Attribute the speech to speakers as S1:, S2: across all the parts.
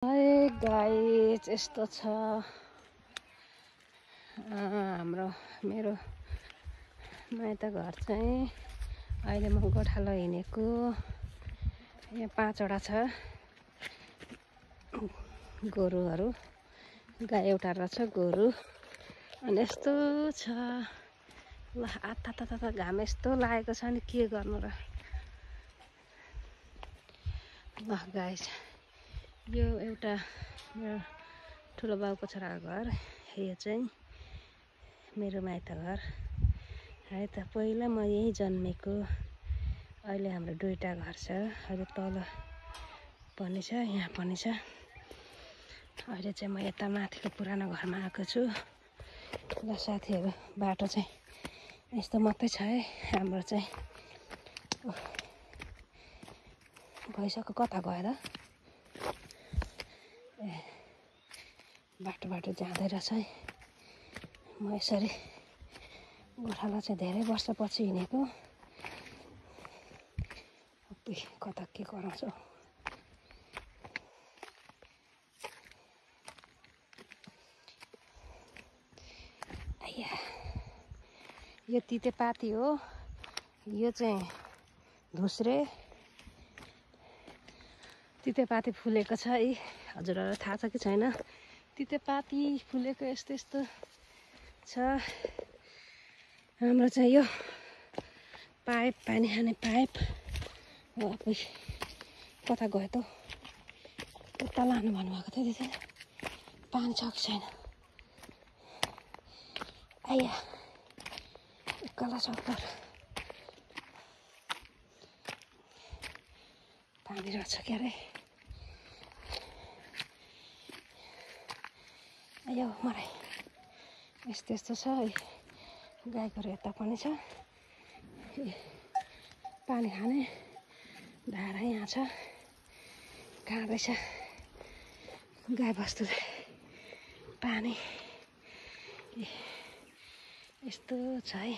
S1: Hi guys, यस्तो छ मेरो माइत घर चाहिँ। अहिले म गोठालो हिँडेको। यहाँ 5वटा छ गोरुहरू। गाई एउटा रहेछ, गोरु। अनि यस्तो छ ल, आत्ता घाम यस्तो लागेको छ नि के गर्नु र। ल गाइस, यो एउटा मेरो ठुलो बाउको छोराको घर। यो चाहिँ मेरो माइत घर है त। पहिला म यहीँ जन्मेको। अहिले हाम्रो 2टा घर छ। अहिले तल पनि छ, यहाँ पनि छ। अहिले चाहिँ म यता माथिको पुरानो घरमा आएको छु। ल साथीहरू, बाटो चाहिँ यस्तो मात्रै छ है हाम्रो चाहिँ। गइसक्यो, कता गयो त? बाटो जाँदै रहेछ है। म यसरी गोठाला चाहिँ धेरै वर्षपछि हिँडेको। कता के गराउँछु। आइया, यो तितेपाती हो। यो चाहिँ धुस्रे तितेपाती फुलेको छ है। हजुरहरूलाई थाहा छ कि छैन? तितेपाती फुलेको यस्तो यस्तो छ। हाम्रो चाहिँ यो पाइप, पानी खाने पाइप हो। कता गयो त? उता लानु भन्नुभएको थियो त्यति। पानी छ कि छैन? आइया, उकालो सक्कर पानी रहेछ क्या रे। आयो मराइ, यस्तो यस्तो छ है। गाईको यता पनि छ। पानी खाने धारा यहाँ छ। खाँदैछ गाई बस्तुले पानी। यस्तो छ है।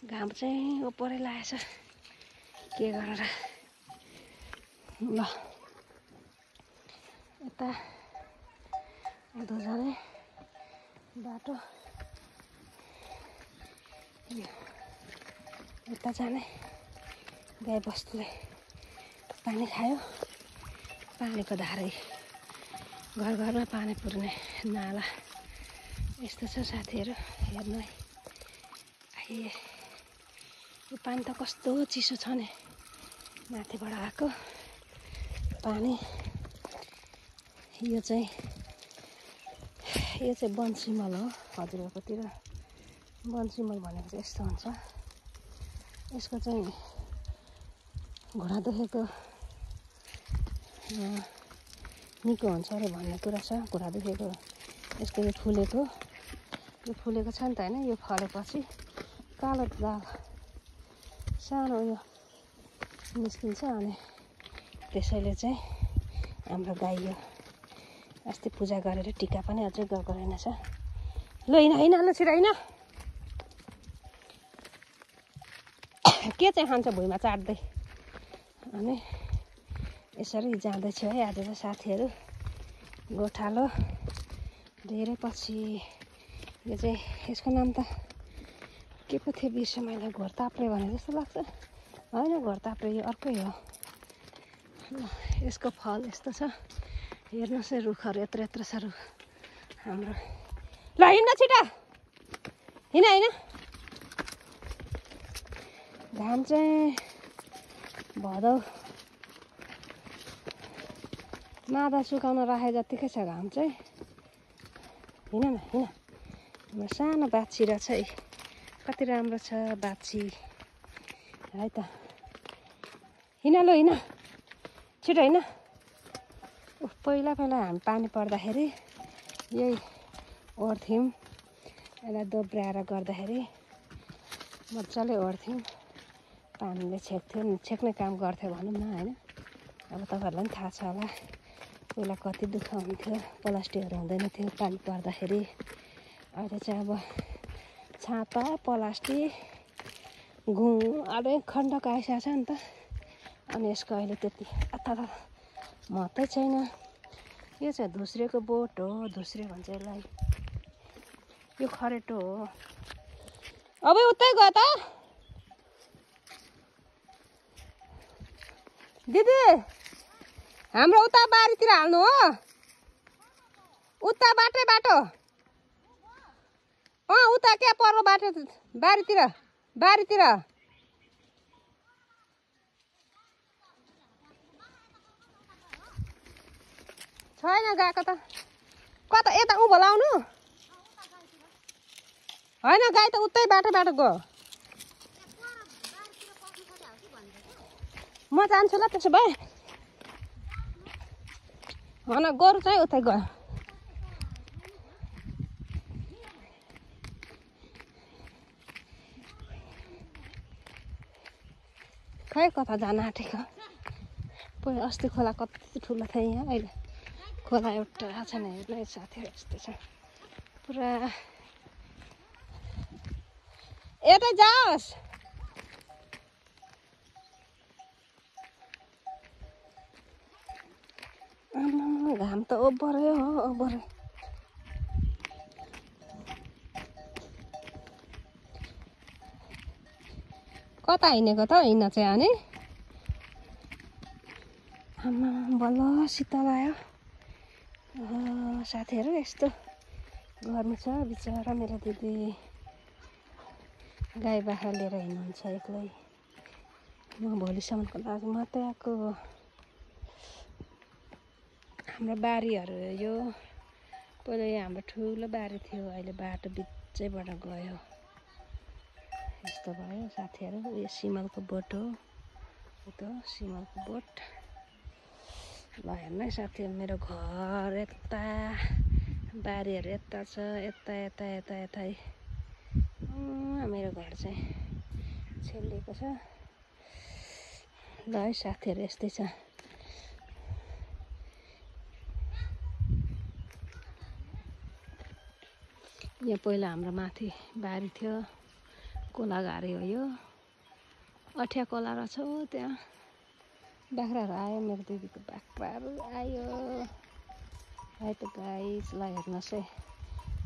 S1: घाम चाहिँ उपरै लागेछ, के गरेर। ल यता उँधो जाने बाटो, यता जाने। गाई बस्तुले पानी खायो। पानीको धारै, घर घरमा पानी पुर्ने नाला यस्तो छ साथीहरू। हेर्नु है, आइए यो पानी त कस्तो चिसो छ नि। माथिबाट आएको पानी। यो चाहिँ बन्सिमल हो। हजुरहरूकोतिर बन्सिमल भनेको चाहिँ यस्तो हुन्छ। यसको चाहिँ घुँडा दुखेको निको हुन्छ अरे भन्ने कुरा छ। घुँडा दुखेको यसको यो फुलेको छ नि त होइन। यो फलेपछि कालो दाग सानो यो निस्किन्छ। अनि त्यसैले चाहिँ हाम्रो गाई यो अस्ति पूजा गरेर टिका पनि अझै गएको रहेनछ। ल हिँड ल, छिटो हिँड। के चाहिँ खान्छ भुइँमा चाट्दै। अनि यसरी जाँदैछु है आज चाहिँ साथीहरू। गोठालो धेरै पछि। यो चाहिँ यसको नाम त के पो थियो बिर्सेँ मैले। घोरताप्रे भने जस्तो लाग्छ। होइन, घोरताप्रे यो अर्कै हो। यसको फल यस्तो छ। हेर्नुहोस् है, रुखहरू यत्रो छ रुख हाम्रो। ल हिँड्न छिटो, हिँड। घाम चाहिँ भदौ मादा सुकाउन राखे जत्तिकै छ घाम चाहिँ। हिँड न, हिँड। हाम्रो सानो बाछी रहेछ है। कति राम्रो छ बाछी है त। हिँड ल, हिँड छिटो हिँड। पहिला हामी पानी पर्दाखेरि यही ओर्थ्यौँ। यसलाई दोब्र्याएर गर्दाखेरि मजाले ओर्थ्यौँ। पानीले छेक्ने काम गर्थ्यो भनौँ न होइन। अब तपाईँहरूलाई पनि थाहा छ होला, पहिला कति दुःख हुन्थ्यो। प्लास्टिकहरू हुँदैन थियो पानी पर्दाखेरि। अहिले चाहिँ अब छाता, प्लास्टिक, घुँ अलिक खण्डको आइसकेको छ नि त। अनि यसको अहिले त्यति महत्त्वै छैन। यो चाहिँ धुस्रेको बोट हो, धुस्रे भन्छ यसलाई। यो खरेटो हो। अब उतै गयो त दिदी, हाम्रो उता बारीतिर हाल्नु हो, उता बाटो उता क्या पर बाटो बारीतिर छैन गएको त। कता यता उँभो लाउनु होइन, गाई त उतै बाटो गयो। म जान्छु ल त्यसो भए। होइन गोरु चाहिँ उतै गयो। खै कता जान आँटेको। पहिला अस्ति खोला कति ठुलो थियो यहाँ, अहिले खोला एउटा छैन। हेर्नु साथीहरू यस्तो छ पुरा। यतै जाओस्। घाम त ओभरै हो, ओभरै। कता हिँडेको त हिँड्न चाहिँ अनि आमा बल्ल शीतल आयो। साथीहरू यस्तो गर्नु छ बिचरा मेरो दिदी। गाई बाख्रा लिएर हिँड्नुहुन्छ एक्लै। म भोलिसम्मको लागि मात्रै आएको। हाम्रो बारीहरू यो पहिला यहाँ हाम्रो ठुलो बारी थियो, अहिले बाटो बिचैबाट गयो। यस्तो भयो साथीहरू। यो सिमलको बोट हो, यो सिमलको बोट। ल हेर्नु है साथीहरू, मेरो घर यता, बारीहरू यता छ, यता मेरो घर चाहिँ छेलिएको छ। ल है साथीहरू यस्तै छ। यहाँ पहिला हाम्रो माथि बारी थियो, कोलाघारी हो यो। अठिया कोला रहेछ हो त्यहाँ। बाख्राहरू आयो, मेरो दिदीको बाख्राहरू आयो। है त गाइस, ल हेर्नुहोस् है।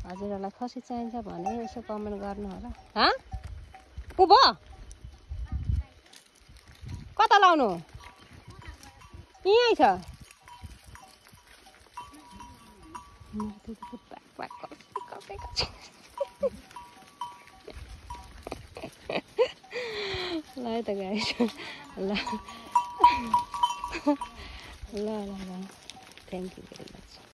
S1: हजुरहरूलाई खसी चाहिन्छ भने यसो कमेन्ट गर्नु होला। उँभो कता लाउनु? यहीँ छ। मेरो दिदीको बाख्रा ल है त गाइस, ल ल थ्याङ्क यू भेरी मच।